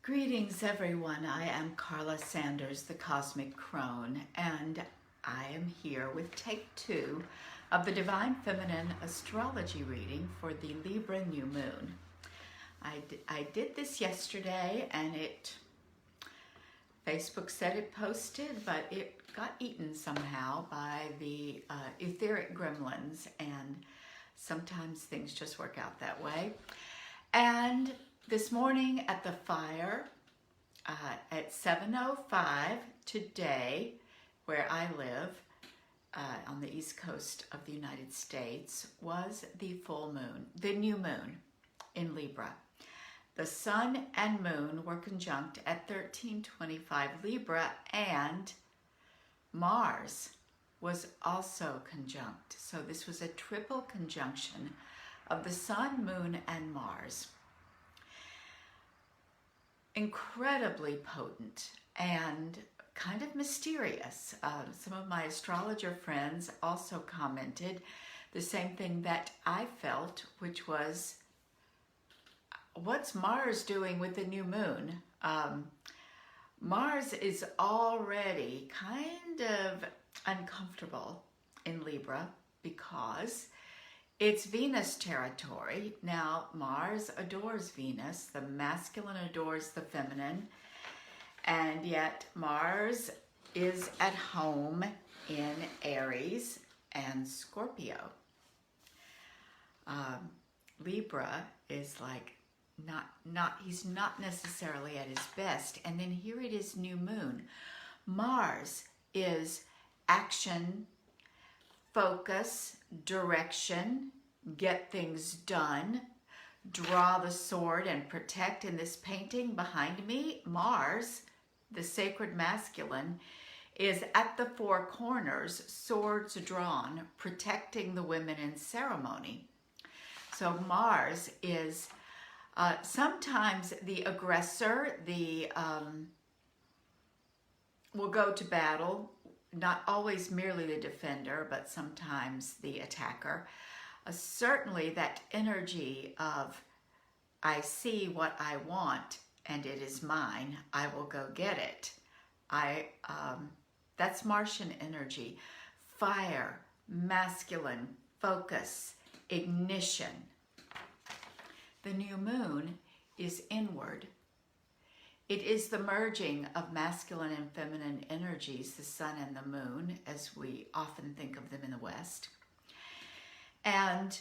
Greetings everyone, I am Carla Sanders, the Cosmic Crone, and I am here with take 2 of the Divine Feminine Astrology reading for the Libra new moon. I did this yesterday and Facebook said it posted, but it got eaten somehow by the etheric gremlins, and sometimes things just work out that way. And this morning at the fire at 7:05 today, where I live on the east coast of the United States, was the full moon, the new moon in Libra. The sun and moon were conjunct at 1325 Libra, and Mars was also conjunct. So this was a triple conjunction of the sun, moon, and Mars. Incredibly potent and kind of mysterious. Some of my astrologer friends also commented the same thing that I felt, which was, what's Mars doing with the new moon? Mars is already kind of uncomfortable in Libra because it's Venus territory. Now, Mars adores Venus. The masculine adores the feminine. And yet Mars is at home in Aries and Scorpio. Libra is like he's not necessarily at his best. And then here it is, new moon. Mars is action, focus, direction, get things done, draw the sword and protect. In this painting behind me, Mars, the sacred masculine, is at the four corners, swords drawn, protecting the women in ceremony. So Mars is sometimes the aggressor, will go to battle, not always merely the defender, but sometimes the attacker. Certainly that energy of, I see what I want and it is mine, I will go get it. That's Martian energy. Fire, masculine, focus, ignition. The new moon is inward. It is the merging of masculine and feminine energies, the sun and the moon, as we often think of them in the West. And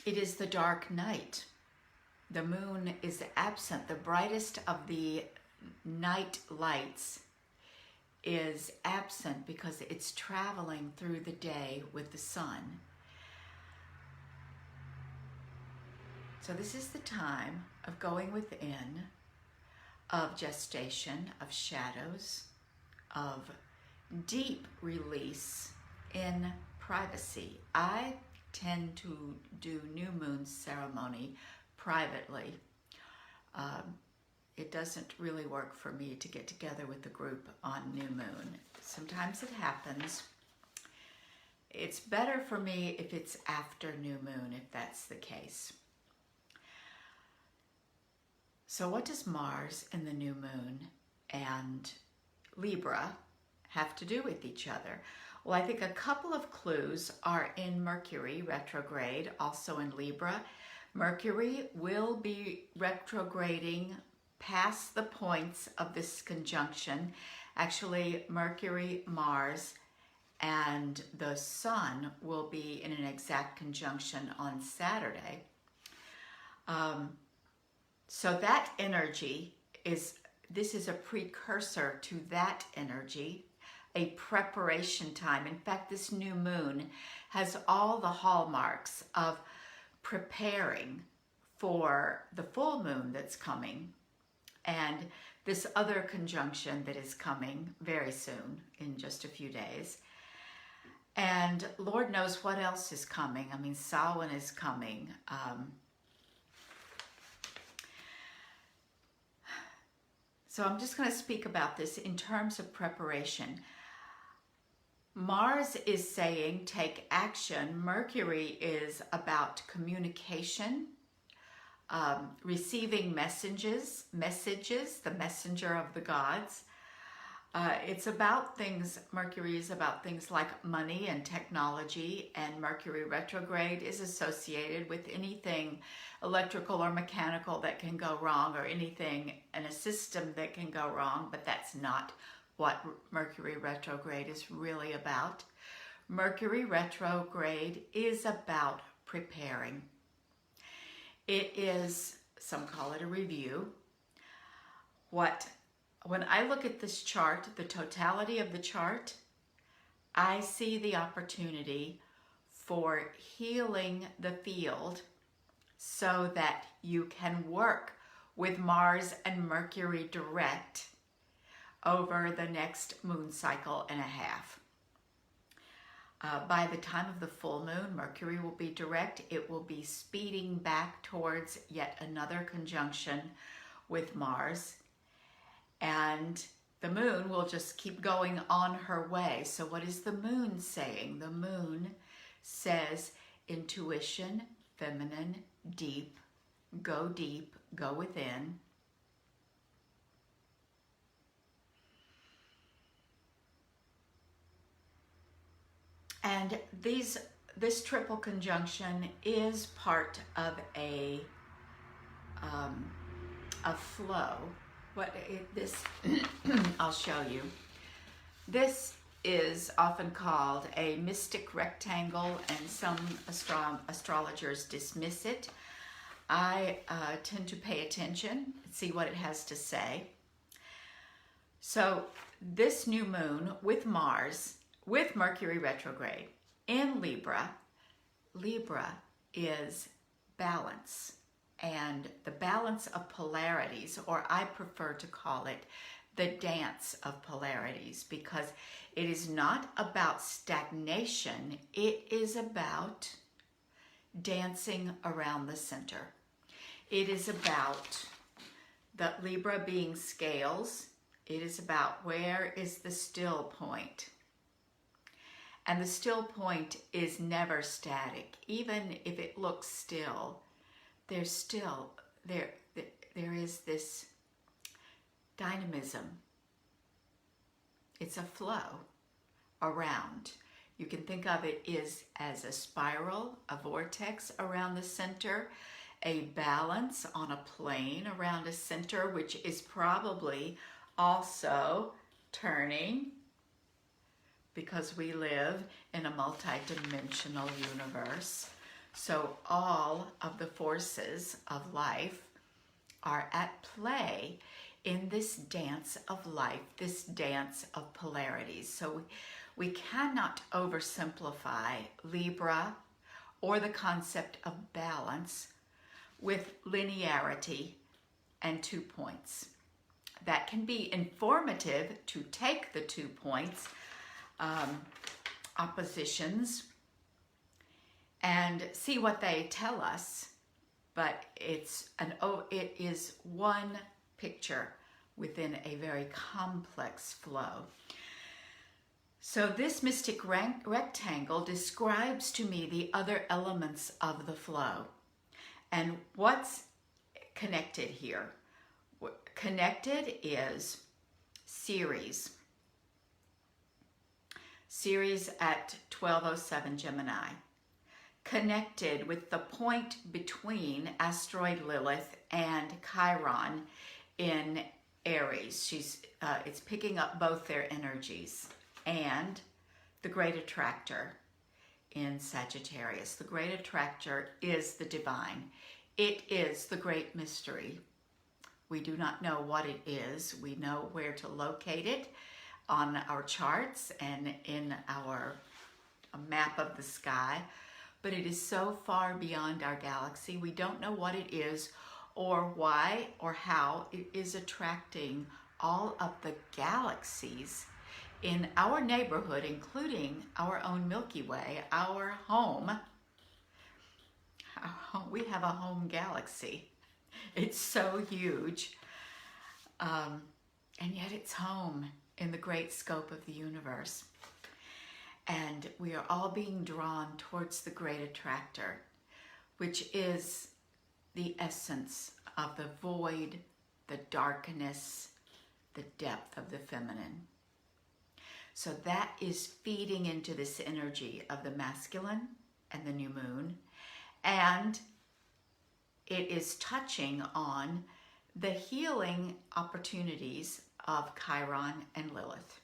it is the dark night. The moon is absent. The brightest of the night lights is absent because it's traveling through the day with the sun. So this is the time of going within, of gestation, of shadows, of deep release in privacy. I tend to do new moon ceremony privately. It doesn't really work for me to get together with the group on new moon. Sometimes it happens. It's better for me if it's after new moon, if that's the case. So what does Mars and the new moon and Libra have to do with each other? Well, I think a couple of clues are in Mercury retrograde, also in Libra. Mercury will be retrograding past the points of this conjunction. Actually, Mercury, Mars, and the Sun will be in an exact conjunction on Saturday. So that energy this is a precursor to that energy, a preparation time. In fact, this new moon has all the hallmarks of preparing for the full moon that's coming and this other conjunction that is coming very soon, in just a few days. And Lord knows what else is coming. I mean, Samhain is coming. So I'm just going to speak about this in terms of preparation. Mars is saying take action. Mercury is about communication, receiving messages, the messenger of the gods. It's about things, Mercury is about things like money and technology, and Mercury retrograde is associated with anything electrical or mechanical that can go wrong, or anything in a system that can go wrong, but that's not what Mercury retrograde is really about. Mercury retrograde is about preparing. It is, some call it a review. When I look at this chart, the totality of the chart, I see the opportunity for healing the field so that you can work with Mars and Mercury direct over the next moon cycle and a half. By the time of the full moon, Mercury will be direct. It will be speeding back towards yet another conjunction with Mars. And the moon will just keep going on her way. So what is the moon saying? The moon says intuition, feminine, deep, go within. And this triple conjunction is part of a flow. I'll show you. This is often called a mystic rectangle, and some astrologers dismiss it. I tend to pay attention, see what it has to say. So this new moon with Mars, with Mercury retrograde in Libra, Libra is balance, and the balance of polarities, or I prefer to call it the dance of polarities, because it is not about stagnation, it is about dancing around the center. It is about the Libra being scales. It is about where is the still point. And the still point is never static. Even if it looks still, there is this dynamism. It's a flow around. You can think of it as a spiral, a vortex around the center, a balance on a plane around a center, which is probably also turning, because we live in a multi-dimensional universe. So all of the forces of life are at play in this dance of life, this dance of polarities. So we cannot oversimplify Libra or the concept of balance with linearity and 2 points. That can be informative to take the 2 points, oppositions, and see what they tell us, but it is one picture within a very complex flow. So this mystic rectangle describes to me the other elements of the flow. And what's connected here? Connected is Ceres. Ceres at 1207 Gemini. Connected with the point between asteroid Lilith and Chiron in Aries. It's picking up both their energies. And the great attractor in Sagittarius. The great attractor is the divine. It is the great mystery. We do not know what it is. We know where to locate it on our charts and in our map of the sky, but it is so far beyond our galaxy. We don't know what it is or why or how it is attracting all of the galaxies in our neighborhood, including our own Milky Way, our home. We have a home galaxy. It's so huge, and yet it's home in the great scope of the universe. And we are all being drawn towards the great attractor, which is the essence of the void, the darkness, the depth of the feminine. So that is feeding into this energy of the masculine and the new moon. And it is touching on the healing opportunities of Chiron and Lilith.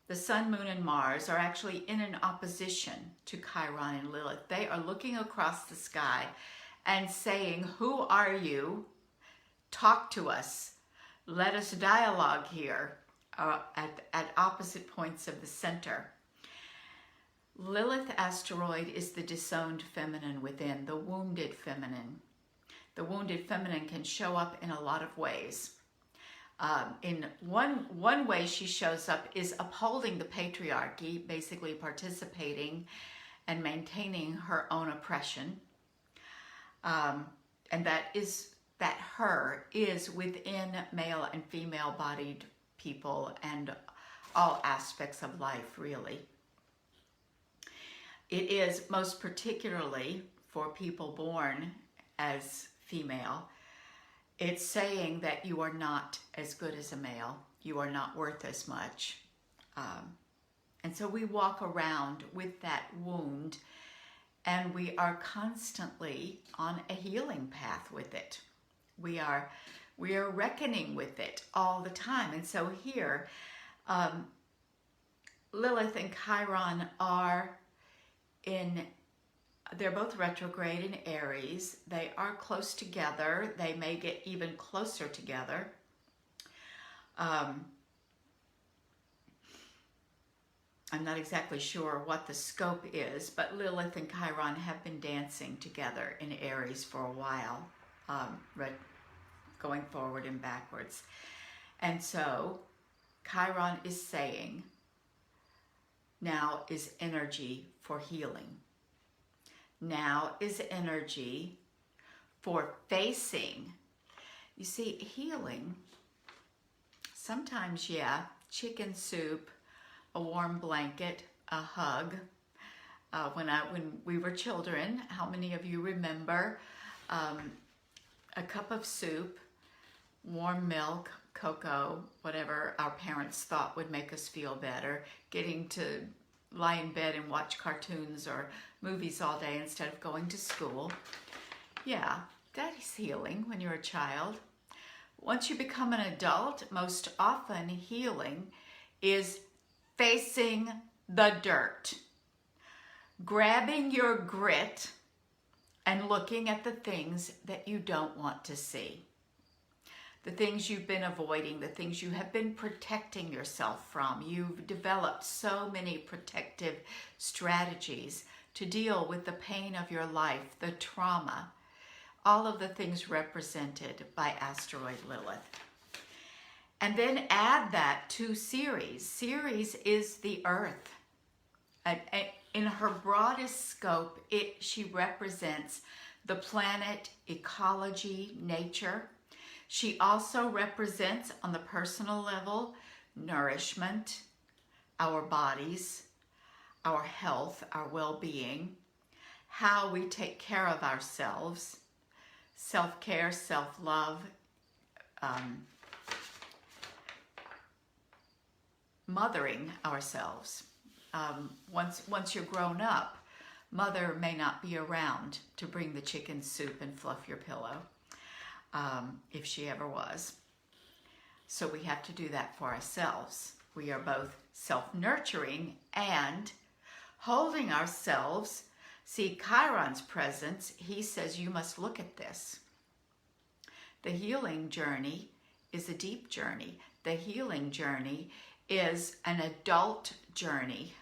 The Sun, Moon, and Mars are actually in an opposition to Chiron and Lilith. They are looking across the sky and saying, who are you? Talk to us. Let us dialogue here at opposite points of the center. Lilith asteroid is the disowned feminine within, the wounded feminine. The wounded feminine can show up in a lot of ways. In one way she shows up is upholding the patriarchy, basically participating and maintaining her own oppression. And that her is within male and female bodied people and all aspects of life, really. It is most particularly for people born as female. It's saying that you are not as good as a male. You are not worth as much. And so we walk around with that wound, and we are constantly on a healing path with it. We are reckoning with it all the time. And so here, Lilith and Chiron they're both retrograde in Aries. They are close together. They may get even closer together. I'm not exactly sure what the scope is, but Lilith and Chiron have been dancing together in Aries for a while, going forward and backwards. And so Chiron is saying, now is energy for healing. Now is energy for facing. You see, healing, sometimes, yeah, chicken soup, a warm blanket, a hug. When we were children, how many of you remember a cup of soup, warm milk, cocoa, whatever our parents thought would make us feel better, getting to lie in bed and watch cartoons or movies all day instead of going to school? Yeah, that is healing when you're a child. Once you become an adult, most often healing is facing the dirt, grabbing your grit and looking at the things that you don't want to see. The things you've been avoiding, the things you have been protecting yourself from. You've developed so many protective strategies to deal with the pain of your life, the trauma, all of the things represented by asteroid Lilith. And then add that to Ceres. Ceres is the earth. In her broadest scope, she represents the planet, ecology, nature. She also represents, on the personal level, nourishment, our bodies, our health, our well-being, how we take care of ourselves, self-care, self-love, mothering ourselves. Once you're grown up, mother may not be around to bring the chicken soup and fluff your pillow. If she ever was. So we have to do that for ourselves. We are both self-nurturing and holding ourselves. See, Chiron's presence, he says you must look at this. The healing journey is a deep journey. The healing journey is an adult journey.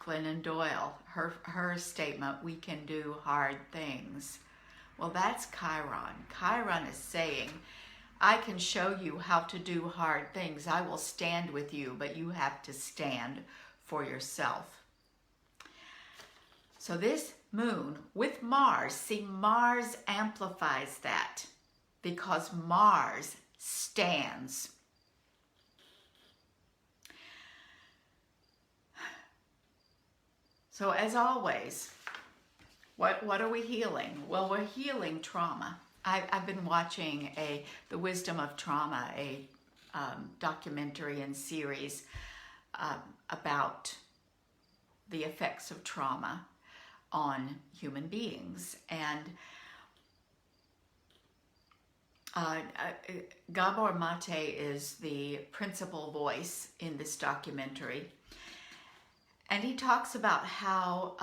Glennon Doyle, her statement, we can do hard things. Well, that's Chiron. Chiron is saying, I can show you how to do hard things. I will stand with you, but you have to stand for yourself. So this moon with Mars, see, Mars amplifies that because Mars stands. So as always, what are we healing? Well, we're healing trauma. I've been watching The Wisdom of Trauma, a documentary and series about the effects of trauma on human beings. And Gabor Mate is the principal voice in this documentary. And he talks about how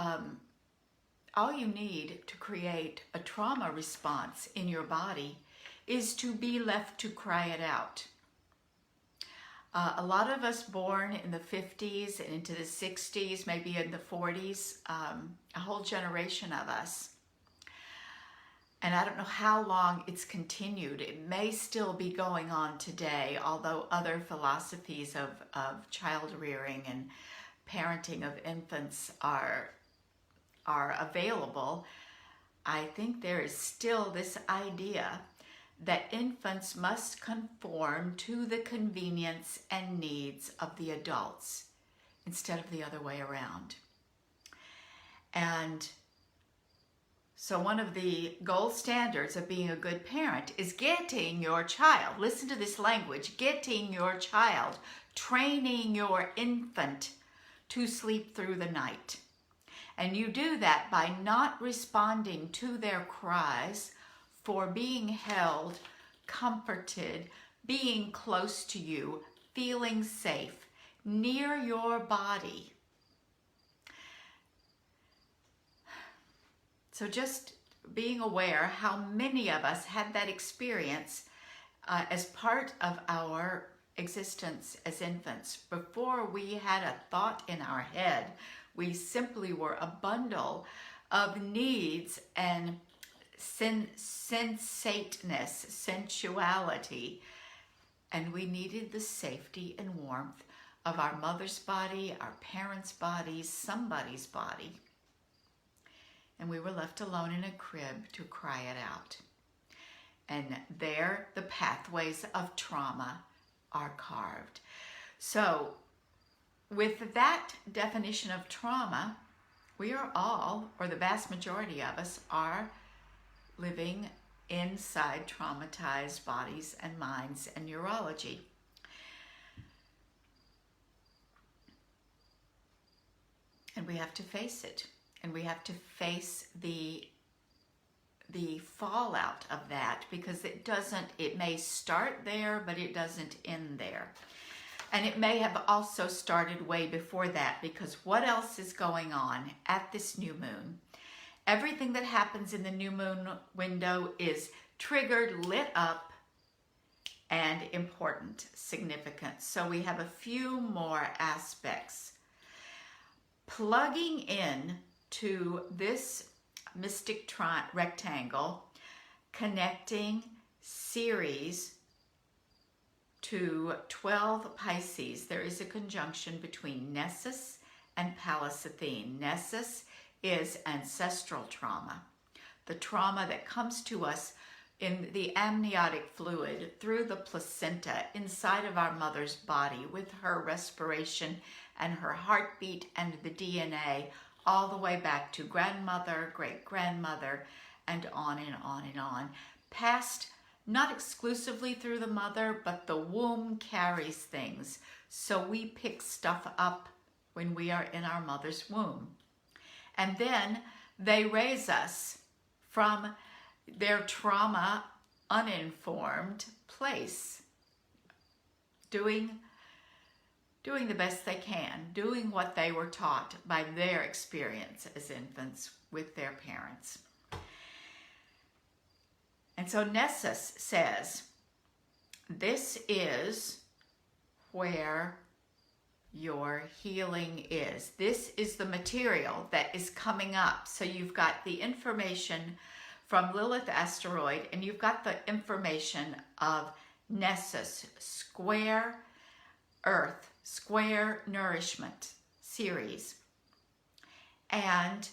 all you need to create a trauma response in your body is to be left to cry it out. A lot of us born in the 50s and into the 60s, maybe in the 40s, a whole generation of us. And I don't know how long it's continued. It may still be going on today, although other philosophies of child rearing and parenting of infants are available. I think there is still this idea that infants must conform to the convenience and needs of the adults instead of the other way around. And so one of the gold standards of being a good parent is getting your child, listen to this language, getting your child, training your infant to sleep through the night. And you do that by not responding to their cries for being held, comforted, being close to you, feeling safe, near your body. So just being aware how many of us had that experience as part of our existence as infants. Before we had a thought in our head, we simply were a bundle of needs and sensateness, sensuality, and we needed the safety and warmth of our mother's body, our parents' bodies, somebody's body. And we were left alone in a crib to cry it out. And there the pathways of trauma are carved. So with that definition of trauma, we are all, or the vast majority of us, are living inside traumatized bodies and minds and neurology. And we have to face it. And we have to face the fallout of that, because it may start there, but it doesn't end there. And it may have also started way before that, because what else is going on at this new moon? Everything that happens in the new moon window is triggered, lit up, and important, significant. So we have a few more aspects. Plugging in to this mystic rectangle, connecting Ceres to 12 Pisces, there is a conjunction between Nessus and Palacethene. Nessus is ancestral trauma, the trauma that comes to us in the amniotic fluid through the placenta inside of our mother's body, with her respiration and her heartbeat and the DNA, all the way back to grandmother, great-grandmother, and on and on and on. Passed not exclusively through the mother, but the womb carries things. So we pick stuff up when we are in our mother's womb. And then they raise us from their trauma uninformed place, doing the best they can, doing what they were taught by their experience as infants with their parents. And so Nessus says, this is where your healing is. This is the material that is coming up. So you've got the information from Lilith asteroid, and you've got the information of Nessus, square Earth, square nourishment series, and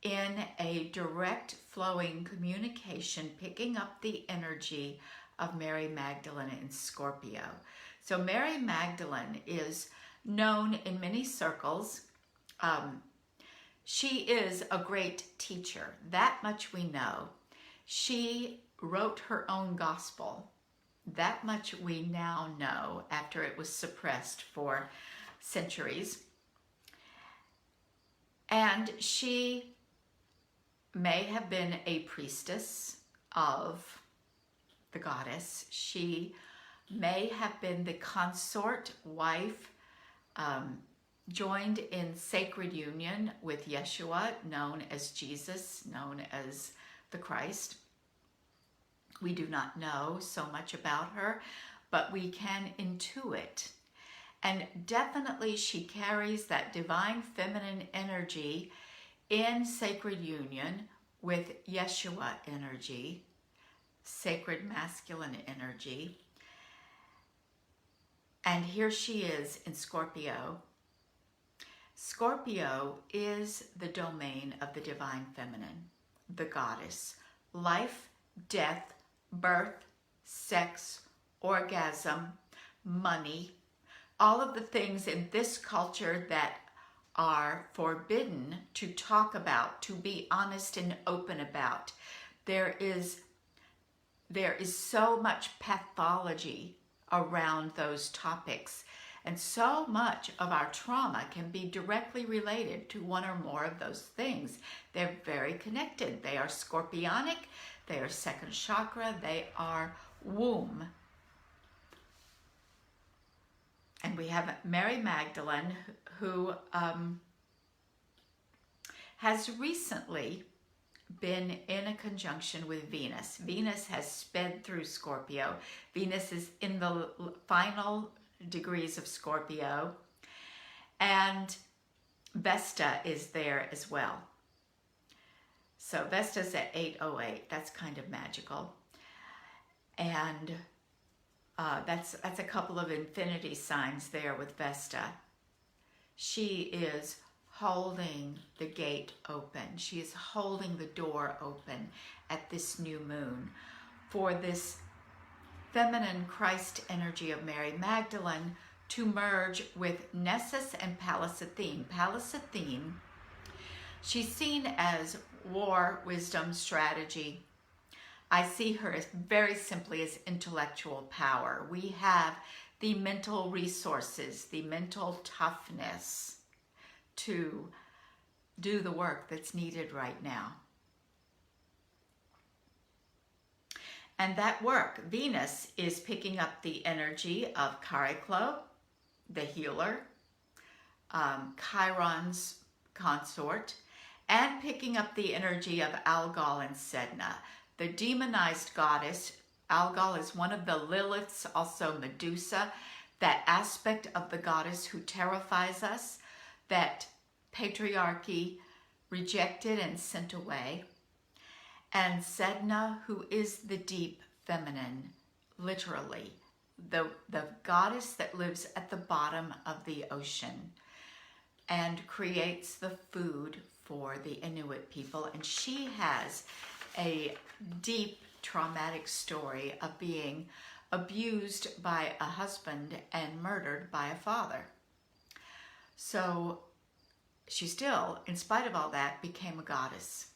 in a direct flowing communication, picking up the energy of Mary Magdalene in Scorpio. So Mary Magdalene is known in many circles. She is a great teacher. That much we know. She wrote her own gospel. That much we now know after it was suppressed for centuries. And she may have been a priestess of the goddess. She may have been the consort wife, joined in sacred union with Yeshua, known as Jesus, known as the Christ. We do not know so much about her, but we can intuit. And definitely she carries that divine feminine energy in sacred union with Yeshua energy, sacred masculine energy. And here she is in Scorpio. Scorpio is the domain of the divine feminine, the goddess. Life, death, birth, sex, orgasm, money, all of the things in this culture that are forbidden to talk about, to be honest and open about. There is so much pathology around those topics, and so much of our trauma can be directly related to one or more of those things. They're very connected. They are scorpionic, they are second chakra, they are womb. And we have Mary Magdalene, who has recently been in a conjunction with Venus. Venus has sped through Scorpio. Venus is in the final degrees of Scorpio, and Vesta is there as well. So Vesta's at 808. That's kind of magical. And that's a couple of infinity signs there with Vesta. She is holding the gate open. She is holding the door open at this new moon for this feminine Christ energy of Mary Magdalene to merge with Nessus and Pallas Athene. Pallas Athene, she's seen as war, wisdom, strategy. I see her as very simply as intellectual power. We have the mental resources, the mental toughness to do the work that's needed right now. And that work, Venus is picking up the energy of Chariklo, the healer, Chiron's consort, and picking up the energy of Algol and Sedna, the demonized goddess. Algol is one of the Liliths, also Medusa, that aspect of the goddess who terrifies us, that patriarchy rejected and sent away. And Sedna, who is the deep feminine, literally, the goddess that lives at the bottom of the ocean and creates the food for the Inuit people. And she has a deep traumatic story of being abused by a husband and murdered by a father. So she still, in spite of all that, became a goddess.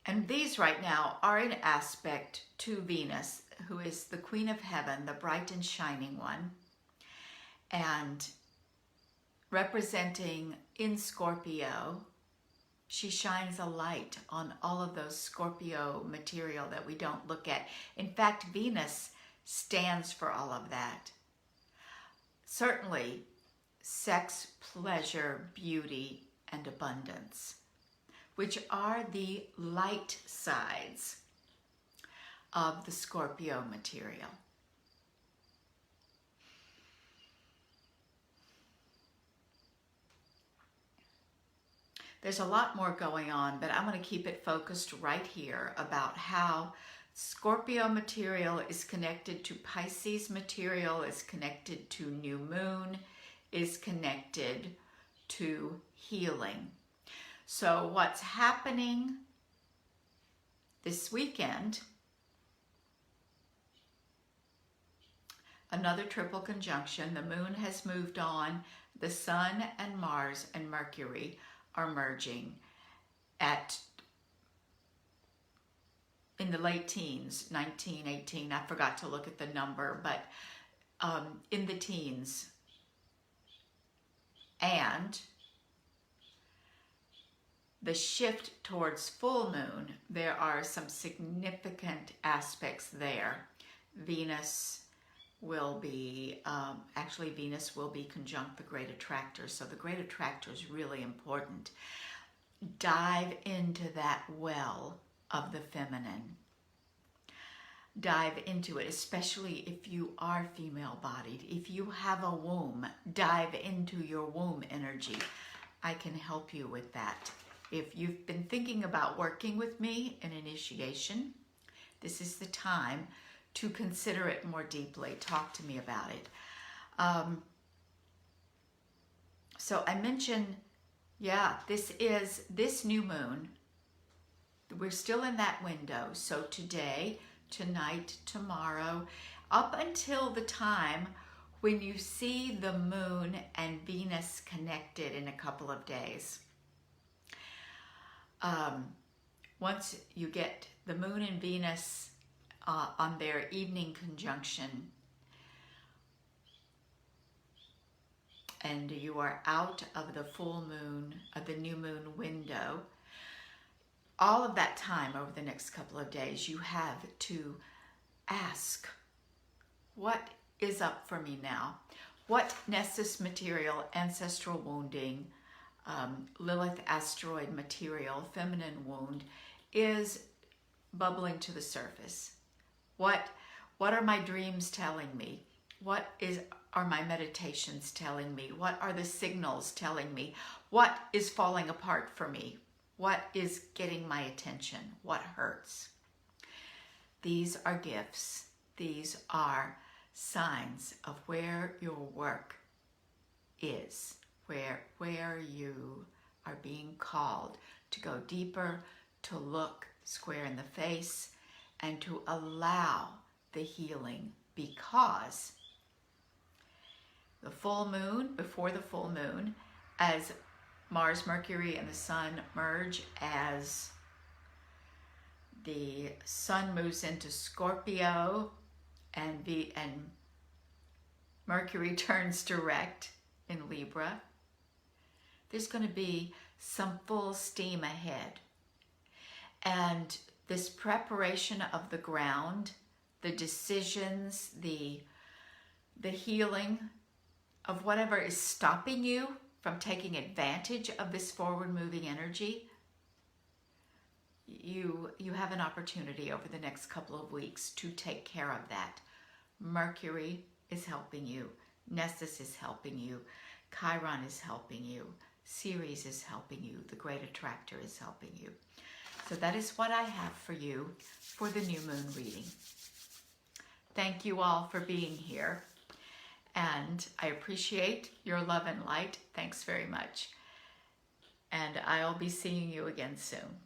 And these right now are in aspect to Venus, who is the Queen of Heaven, the bright and shining one, and representing in Scorpio, she shines a light on all of those Scorpio material that we don't look at. In fact, Venus stands for all of that. Certainly, sex, pleasure, beauty, and abundance, which are the light sides of the Scorpio material. There's a lot more going on, but I'm going to keep it focused right here about how Scorpio material is connected to Pisces material, is connected to new moon, is connected to healing. So what's happening this weekend, another triple conjunction. The moon has moved on The Sun and Mars and Mercury are merging in the late teens, 19, 18. I forgot to look at the number, but in the teens. And the shift towards full moon, there are some significant aspects there. Venus will be, Venus will be conjunct the great attractor. So the great attractor is really important. Dive into that well of the feminine. Dive into it, especially if you are female-bodied. If you have a womb, dive into your womb energy. I can help you with that. If you've been thinking about working with me in initiation, this is the time to consider it more deeply. Talk to me about it. So I mentioned, this new moon. We're still in that window. So today, tonight, tomorrow, up until the time when you see the moon and Venus connected in a couple of days. Once you get the moon and Venus on their evening conjunction, and you are out of the full moon, of the new moon window, all of that time over the next couple of days, you have to ask, what is up for me now? What Nessus material, ancestral wounding, Lilith asteroid material, feminine wound, is bubbling to the surface? What are my dreams telling me? What are my meditations telling me? What are the signals telling me? What is falling apart for me? What is getting my attention? What hurts? These are gifts. These are signs of where your work is, where you are being called to go deeper, to look square in the face, and to allow the healing, because the full moon, before the full moon, as Mars, Mercury, and the Sun merge, as the Sun moves into Scorpio and Mercury turns direct in Libra, there's going to be some full steam ahead. And this preparation of the ground, the decisions, the healing of whatever is stopping you from taking advantage of this forward-moving energy, you have an opportunity over the next couple of weeks to take care of that. Mercury is helping you. Nessus is helping you. Chiron is helping you. Ceres is helping you. The great attractor is helping you. So that is what I have for you for the new moon reading. Thank you all for being here. And I appreciate your love and light. Thanks very much. And I'll be seeing you again soon.